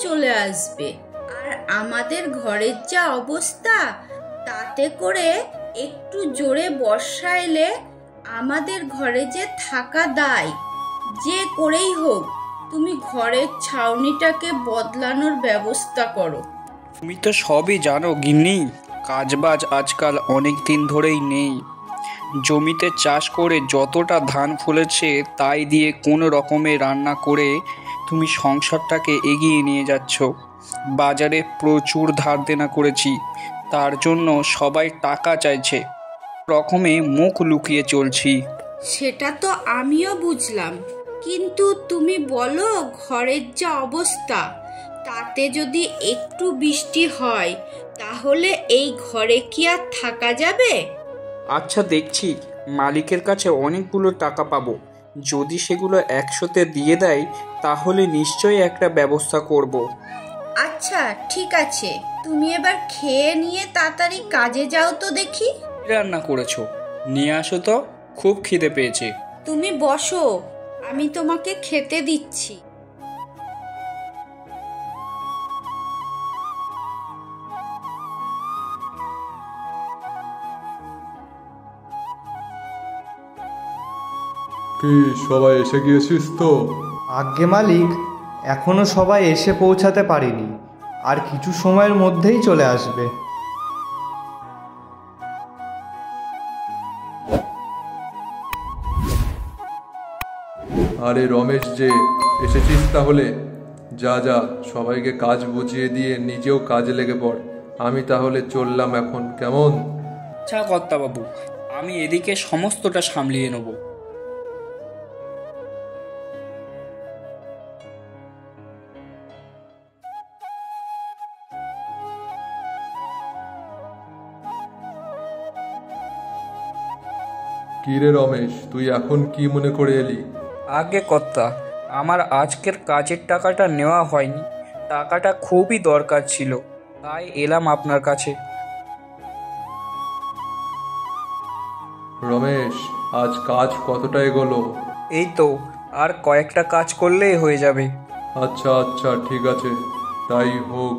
চলে আসবে। আর আমাদের ঘরের যা অবস্থা, তাতে করে একটু জোরে বর্ষা এলে আমাদের ঘরে যে থাকা দায়, যে করেই হোক তুমি ঘরের ছাউনিটাকে বদলানোর ব্যবস্থা করো। তুমি তো সবই জানো গিন্নি, কাজবাজ আজকাল অনেক দিন ধরেই নেই। জমিতে চাষ করে যতটা ধান ফলেছে তাই দিয়ে কোনো রকমে রান্না করে তুমি সংসারটাকে এগিয়ে নিয়ে যাচ্ছ। বাজারে প্রচুর ধার দেনা করেছি, তার জন্য সবাই টাকা চাইছে, রকমে মুখ লুকিয়ে চলছি। সেটা তো আমিও বুঝলাম, কিন্তু তুমি বলো ঘরের যা অবস্থা, তাতে যদি একটু বৃষ্টি হয় তাহলে এই ঘরে কি আর থাকা যাবে? আচ্ছা দেখছি, মালিকের কাছে অনেকগুলো টাকা পাবো, যদি সেগুলো একসাথে দিয়ে দেয় তাহলে নিশ্চয়ই একটা ব্যবস্থা করব। আচ্ছা ঠিক আছে, তুমি এবার খেয়ে নিয়ে তাড়াতাড়ি কাজে যাও তো দেখি। রান্না করেছো? নিয়ে আসো তো, খুব খিদে পেয়েছে। তুমি বসো, আমি তোমাকে খেতে দিচ্ছি। কি সবাই এসে গিয়েছিস তো? আজ্ঞে মালিক, এখনো সবাই এসে পৌঁছাতে পারিনি, আর কিছু সময়ের মধ্যেই চলে আসবে। আরে রমেশ যে, এসেছিস তাহলে? যা যা, সবাইকে কাজ বুঝিয়ে দিয়ে নিজেও কাজে লেগে পড়। আমি তাহলে চললাম এখন, কেমন? আচ্ছা কর্তাবাবু, আমি এদিকে সমস্তটা সামলিয়ে নেব। কি রে রমেশ, তুই এখন কি মনে করে এলি? আগে কর্তা, আমার আজকের কাজের টাকাটা নেওয়া হয়নি, টাকাটা খুবই দরকার ছিল, তাই এলাম আপনার কাছে। রমেশ, আজ কাজ কতটা এগোলো? এই তো আর কয়েকটা কাজ করলেই হয়ে যাবে। আচ্ছা আচ্ছা, ঠিক আছে, তাই হোক।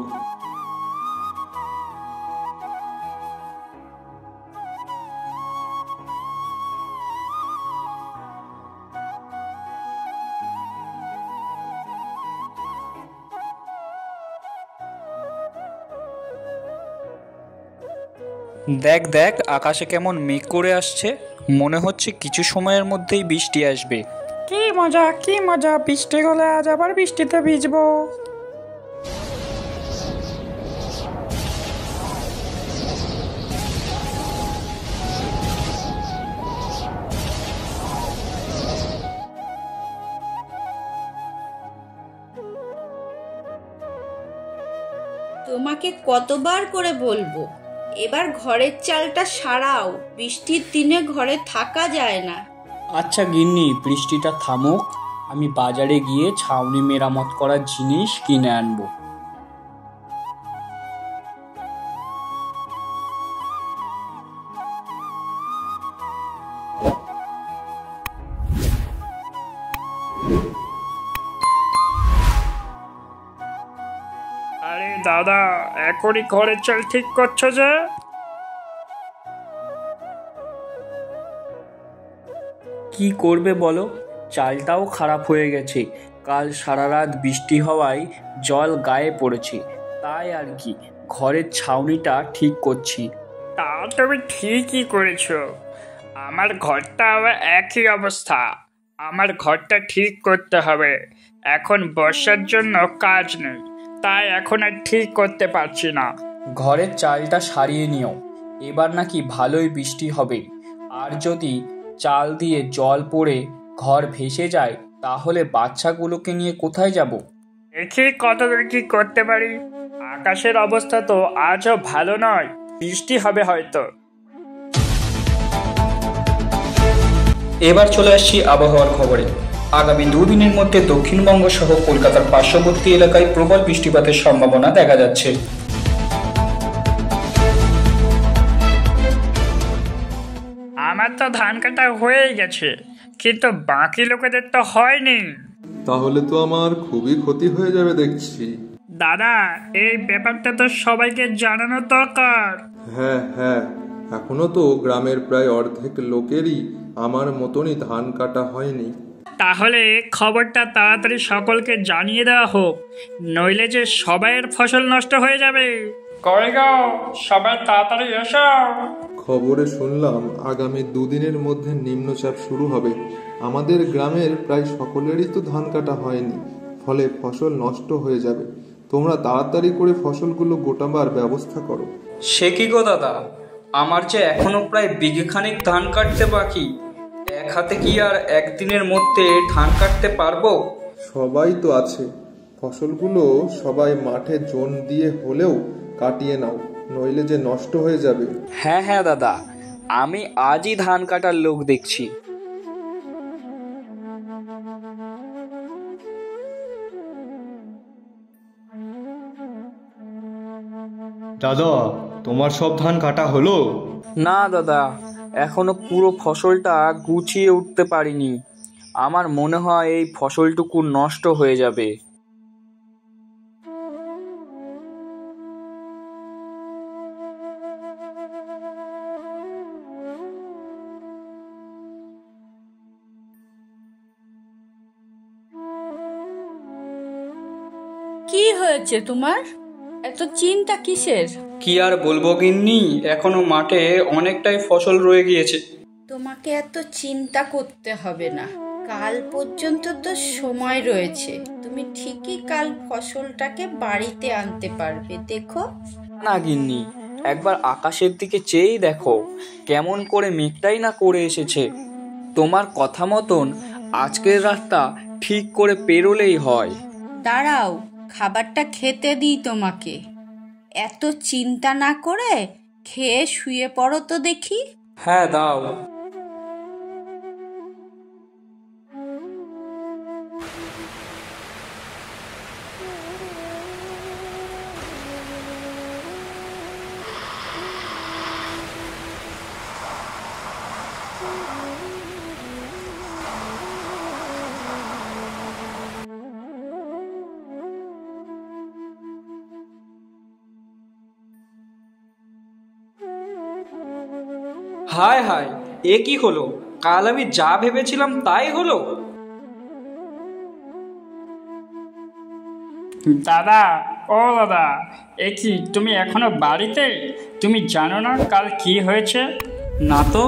দেখ দেখ, আকাশে কেমন মেঘ করে আসছে, মনে হচ্ছে কিছু সময়ের মধ্যেই বৃষ্টি আসবে। কি মজা কি মজা, বৃষ্টি হলে আজ আবার বৃষ্টিতে ভিজবো। তোমাকে কতবার করে বলবো, এবার ঘরের চালটা সারাও, বৃষ্টির দিনে ঘরে থাকা যায় না। আচ্ছা গিন্নি, বৃষ্টিটা থামুক, আমি বাজারে গিয়ে ছাউনি মেরামত করার জিনিস কিনে আনবো। আরে দাদা, এখনই ঘরের চাল ঠিক করছো যে? কি করবে বলো, চালটাও খারাপ হয়ে গেছে, কাল সারা রাত বৃষ্টি হওয়ায় জল গায়ে পড়েছে, তাই আর কি ঘরের ছাউনিটা ঠিক করছি। তা তুমি ঠিকই করেছো, আমার ঘরটা আবার একই অবস্থা। আমার ঘরটা ঠিক করতে হবে, এখন বর্ষার জন্য কাজ নেই, তাই এখন আর ঠিক করতে পারছি না। ঘরের চালটা সারিয়ে নিও, এবার নাকি ভালোই বৃষ্টি হবে, আর যদি চাল দিয়ে জল পড়ে ঘর ভেসে যায় তাহলে বাচ্চাগুলোকে নিয়ে কোথায় যাব? দেখি কতদূর কি করতে পারি। আকাশের অবস্থা তো আজও ভালো নয়, বৃষ্টি হবে হয়তো। এবার চলে আসছি আবহাওয়ার খবরে। আগামী দুদিনের মধ্যে দক্ষিণবঙ্গ সহ কলকাতার পার্শ্ববর্তী এলাকায় প্রবল বৃষ্টিপাতের সম্ভাবনা দেখা যাচ্ছে। আমার তো ধান কাটা হয়েই গেছে, কিন্তু বাকি লোকেদের তো হয়নি। তাহলে তো আমার খুবই ক্ষতি হয়ে যাবে দেখছি। দাদা, এই ব্যাপারটা তো সবাইকে জানানো দরকার। হ্যাঁ হ্যাঁ, এখনো তো গ্রামের প্রায় অর্ধেক লোকেরই আমার মতনই ধান কাটা হয়নি। তাহলে খবরটা তাড়াতাড়ি সকলকে জানিয়ে দেওয়া হোক, নইলে যে সবাইয়ের ফসল নষ্ট হয়ে যাবে। কই গো, সবাই তাড়াতাড়ি এসো। খবরে শুনলাম আগামী দুদিনের মধ্যে নিম্নচাপ শুরু হবে। আমাদের গ্রামের প্রায় সকলেরই তো ধান কাটা হয়নি, ফলে ফসল নষ্ট হয়ে যাবে। তোমরা তাড়াতাড়ি করে ফসলগুলো গোটাবার ব্যবস্থা করো। সে কি গো দাদা, আমার যে এখনো প্রায় বিঘেখানিক ধান কাটতে বাকি। এক হাতে কি আর একদিনের মধ্যে ধান কাটতে পারবো? সবাই তো আছে, ফসলগুলো সবাই মাঠে জোন দিয়ে হলেও কাটিয়ে নাও, নইলে যে নষ্ট হয়ে যাবে। হ্যাঁ হ্যাঁ দাদা, আমি আজই ধান কাটার লোক দেখছি। দাদা, তোমার সব ধান কাটা হলো? না দাদা, এখনো পুরো ফসলটা গুছিয়ে উঠতে পারিনি। আমার মনে হয় এই ফসলটুকু নষ্ট হয়ে যাবে। কি হয়েছে তোমার? এত চিন্তা কিসের? কি আর বলবো গিন্নি, এখনো মাঠে অনেকটাই ফসল রয়ে গিয়েছে। তোমাকে এত চিন্তা করতে হবে না, কাল পর্যন্ত তো সময় রয়েছে। তুমি ঠিকই কাল ফসলটাকে বাড়িতে আনতে পারবে। দেখো না গিন্নি, একবার আকাশের দিকে চেয়েই দেখো, কেমন করে মেঘটাই না করে এসেছে। তোমার কথা মতন আজকের রাতটা ঠিক করে পেরোলেই হয়। দাঁড়াও, খাবারটা খেতে দিই তোমাকে। এত চিন্তা না করে খেয়ে শুয়ে পড়ো তো দেখি। হ্যাঁ দাও। হায় হায়, এ কি হলো? কাল আমি যা ভেবেছিলাম তাই হলো। দাদা, ও দাদা, এ কি তুমি এখনো বাড়িতে? তুমি জানো না কাল কি হয়েছে? না তো,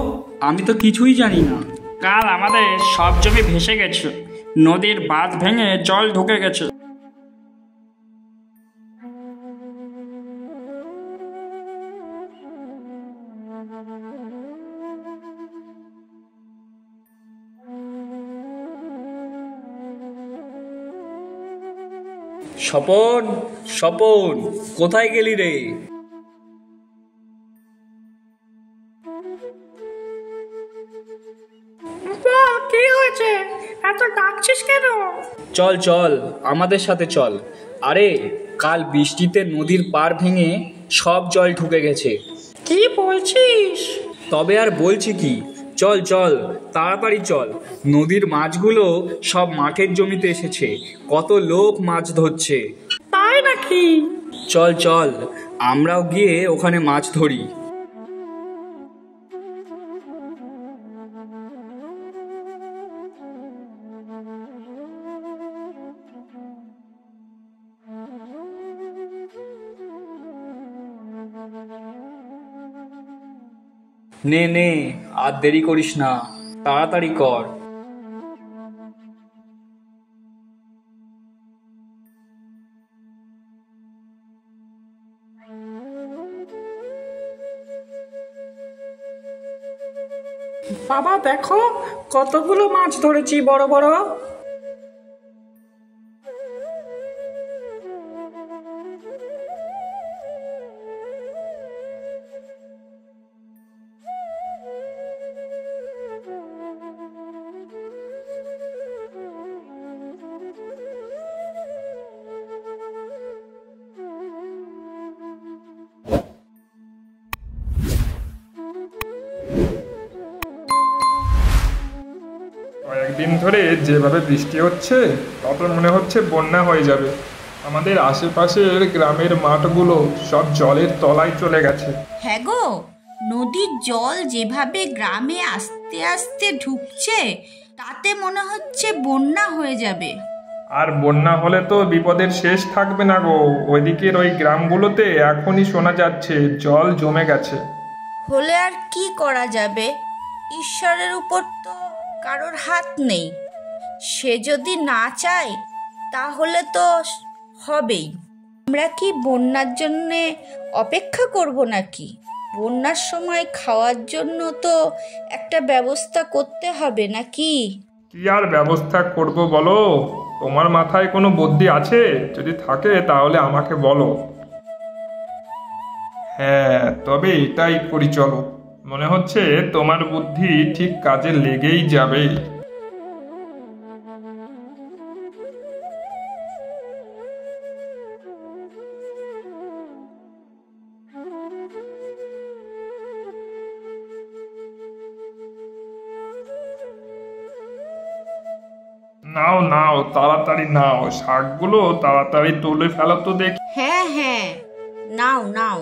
আমি তো কিছুই জানি না। কাল আমাদের সব জমি ভেসে গেছে, নদীর বাঁধ ভেঙে জল ঢুকে গেছে। স্বপন, স্বপন, কোথায় গেলি রে? কি হয়েছে? এত ডাকছিস কেন? চল চল, আমাদের সাথে চল। আরে, কাল বৃষ্টিতে নদীর পাড় ভেঙে সব জল ঢুকে গেছে। কি বলছিস? তবে আর বলছি কি, চল চল, তাড়াতাড়ি চল। নদীর মাছগুলো সব মাঠের জমিতে এসেছে, কত লোক মাছ ধরছে। তাই নাকি? চল চল, আমরাও গিয়ে ওখানে মাছ ধরি। নে নে, আর দেরি করিস না, তাড়াতাড়ি কর। বাবা দেখো, কতগুলো মাছ ধরেছি বড় বড়। কয়েকদিন ধরে যেভাবে বৃষ্টি হচ্ছে তাতে মনে হচ্ছে বন্যা হয়ে যাবে। আমাদের আশেপাশের গ্রামের মাঠগুলো সব জলের তলায় চলে গেছে। হ্যাঁ গো, নদীর জল যেভাবে গ্রামে আস্তে আস্তে ঢুকছে তাতে মনে হচ্ছে বন্যা হয়ে যাবে। আর বন্যা হলে তো বিপদের শেষ থাকবে না গো। ওইদিকের ওই গ্রামগুলোতে এখনই শোনা যাচ্ছে জল জমে গেছে। হলে আর কি করা যাবে, ঈশ্বরের উপর তো কারোর হাত নেই। সে যদি না চায় তাহলে তো হবেই। আমরা কি বন্যার জন্যে অপেক্ষা করব নাকি? বন্যার সময় খাওয়ার জন্য তো একটা ব্যবস্থা করতে হবে নাকি? কি আর ব্যবস্থা করব বলো? তোমার মাথায় কোনো বুদ্ধি আছে? যদি থাকে তাহলে আমাকে বলো। হ্যাঁ, তবে এটাই করি চলো। মনে হচ্ছে তোমার বুদ্ধি ঠিক কাজে লেগেই যাবে। নাও নাও, তাড়াতাড়ি নাও, শাকগুলো তাড়াতাড়ি তুলে ফেলো তো দেখি। হ্যাঁ হ্যাঁ, নাও নাও।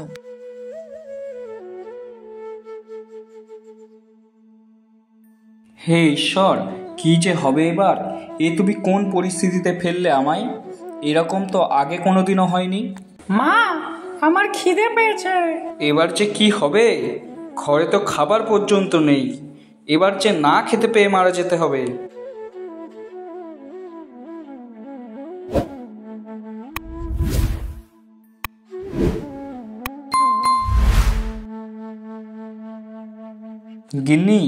হে ঈশ্বর, কি যে হবে এবার? এ তুমি কোন পরিস্থিতিতে ফেললে আমায়? এরকম তো আগে কোনোদিনও হয়নি। মা, আমার খিদে পেয়েছে। এবার যে কি হবে? ঘরে তো খাবার পর্যন্ত নেই। এবার যে না খেতে পেয়ে মারা যেতে হবে। গিন্নি,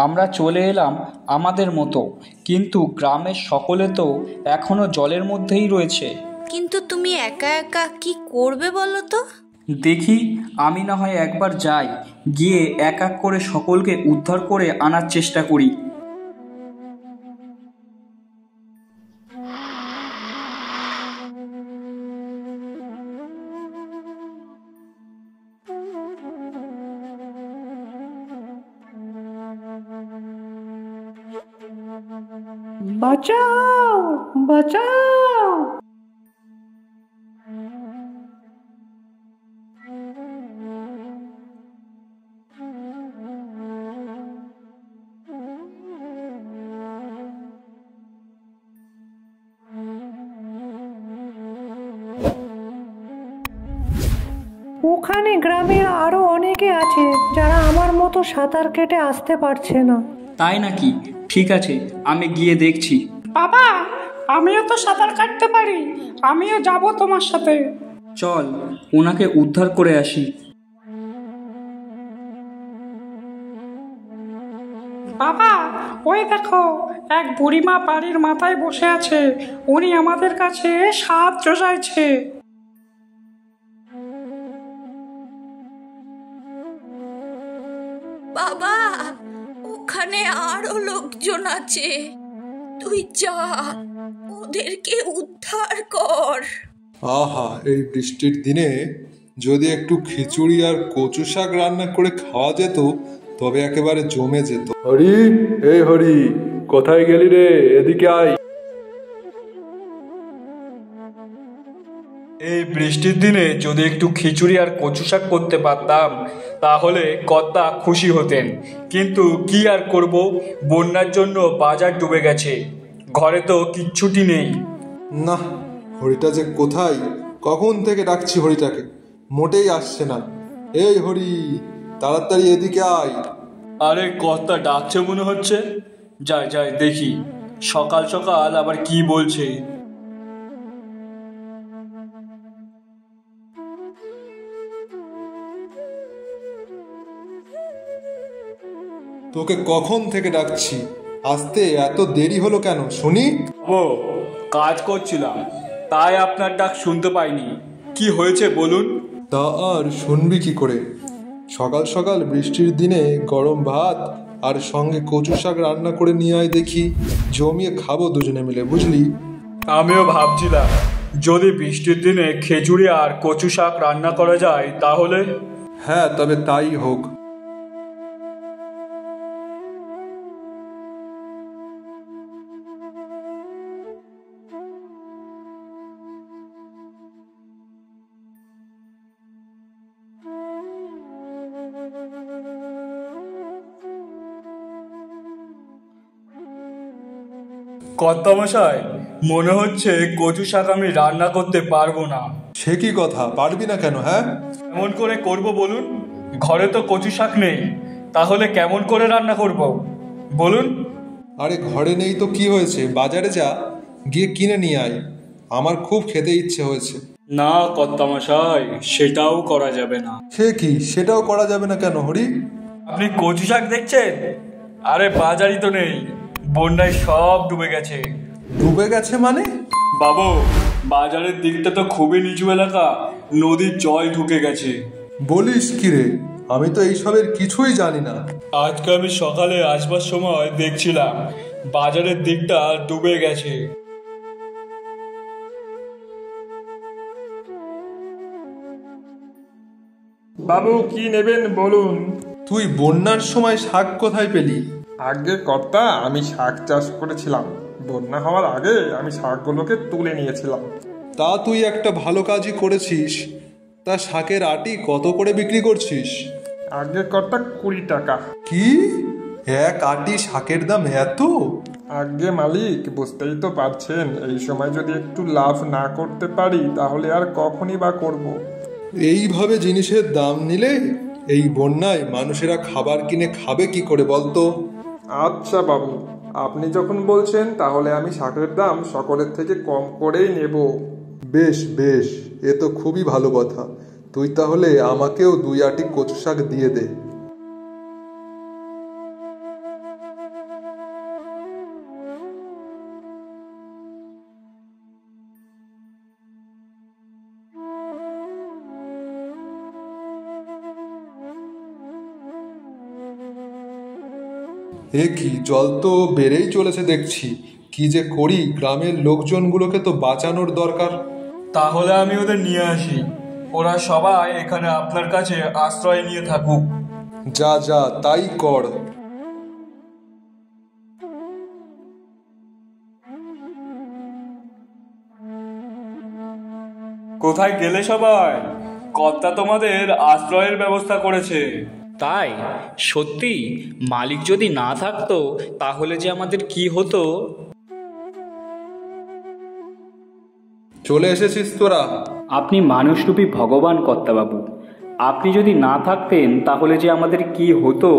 আমরা চলে এলাম আমাদের মতো, কিন্তু গ্রামের সকলে তো এখনো জলের মধ্যেই রয়েছে। কিন্তু তুমি একা একা কি করবে বলো তো? দেখি, আমি না হয় একবার যাই, গিয়ে এক এক করে সকলকে উদ্ধার করে আনার চেষ্টা করি। বাঁচাও, বাঁচাও। ওখানে গ্রামের আরো অনেকে আছে যারা আমার মতো সাঁতার কেটে আসতে পারছে না। তাই নাকি? ঠিক আছে, আমি গিয়ে দেখছি। বাবা, আমিও তো সাঁতার কাটতে পারি, আমিও যাব তোমার সাথে। চল, ওনাকে উদ্ধার করে আসি। বাবা, ওই দেখো, এক বুড়িমা বাড়ির মাথায় বসে আছে। উনি আমাদের কাছে সাহায্য চাইছে। বাবা, ওখানে আরো লোকজন আছে, তুই যা, ওদেরকে উদ্ধার কর। আহা, এই বৃষ্টির দিনে যদি একটু খিচুড়ি আর কচু শাক রান্না করে খাওয়া যেত তবে একেবারে জমে যেত। হরি, এই হরি, কোথায় গেলি রে? এদিকে আয়। এই বৃষ্টির দিনে যদি একটু খিচুড়ি আর কচু শাক করতে পারতাম তাহলে কর্তা খুশি হতেন, কিন্তু কি আর করব, বন্যার জন্য বাজার ডুবে গেছে, ঘরে তো কিচ্ছুটি নেই। না, হরিটা যে কোথায়? কখন থেকে ডাকছি হরিটাকে, মোটেই আসছে না। এই হরি, তাড়াতাড়ি এদিকে আয়। আরে কর্তা ডাকছে মনে হচ্ছে, যাই যাই দেখি, সকাল সকাল আবার কি বলছে। তোকে কখন থেকে ডাকছি, আসতে এত দেরি হলো কেন শুনি? ও, কাজ করছিলাম, তাই আপনার ডাক শুনতে পাইনি। কি হয়েছে বলুন। তা আর শুনবি কি করে? সকাল সকাল বৃষ্টির দিনে গরম ভাত আর সঙ্গে কচু শাক রান্না করে নিয়ে আয় দেখি, জমিয়ে খাবো দুজনে মিলে, বুঝলি? আমিও ভাবছিলাম যদি বৃষ্টির দিনে খিচুড়ি আর কচু শাক রান্না করা যায় তাহলে। হ্যাঁ, তবে তাই হোক। কর্তামশাই, মনে হচ্ছে কচু শাক আমি রান্না করতে পারবো না। সে কি কথা, পারবি না কেন? হ্যাঁ, কেমন করে করব বলুন? ঘরে তো কচু শাক নেই, তাহলে কেমন করে রান্না করব বলুন? আরে ঘরে নেই তো কি হয়েছে, বাজারে যা, গিয়ে কিনে নিয়ে আয়। আমার খুব খেতে ইচ্ছে হয়েছে। না কর্তামশাই, সেটাও করা যাবে না। সে কি, সেটাও করা যাবে না কেন হরি? আপনি কচু শাক দেখছেন? আরে বাজারই তো নেই, বন্যায় সব ডুবে গেছে। ডুবে গেছে মানে? বাবু, বাজারের দিকটা তো খুবই নিচু এলাকা, নদীর জল ঢুকে গেছে। বলিস কি রে, আমি তো এইসবের কিছুই জানি না। আজকে আমি সকালে আসবার সময় দেখছিলাম বাজারের দিকটা ডুবে গেছে। বাবু কি নেবেন বলুন? তুই বন্যার সময় শাক কোথায় পেলি? আগে কর্তা, আমি শাক চাষ করেছিলাম। বন্যা হওয়ার আগে আমি শাকগুলোকে তুলে নিয়েছিলাম। তা তুই একটা ভালো কাজই করেছিস। তা শাকের আটি কত করে বিক্রি করছিস? আগে কর্তা 20 টাকা। কি, এক আটি শাকের দাম এত? আগে মালিক, বুঝতেই তো পারছেন, এই সময় যদি একটু লাভ না করতে পারি তাহলে আর কখনই বা করব। এইভাবে জিনিসের দাম নিলে এই বন্যায় মানুষেরা খাবার কিনে খাবে কি করে বলতো? আচ্ছা বাবু, আপনি যখন বলছেন তাহলে আমি শাকের দাম সকলের থেকে কম করেই নেব। বেশ বেশ, এ তো খুবই ভালো কথা। তুই তাহলে আমাকেও 2 আটি কচু শাক দিয়ে দে। এ কি, জল তো বেড়েই চলেছে দেখছি। কি যে করি, গ্রামের লোকজনগুলোকে তো বাঁচানোর দরকার। তাহলে আমি ওদের নিয়ে আসি, ওরা সবাই এখানে আপনার কাছে আশ্রয় নিয়ে থাকুক। যা যা, তাই কর। কোথায় গেলে সবাই? কর্তা তোমাদের আশ্রয়ের ব্যবস্থা করেছে। তাই? সত্যি? মালিক যদি না থাকতো তাহলে যে আমাদের কি হতো। চলে এসেছিস তোরা? আপনি মানুষরূপী ভগবান কর্তাবাবু, আপনি যদি না থাকতেন তাহলে যে আমাদের কি হতো।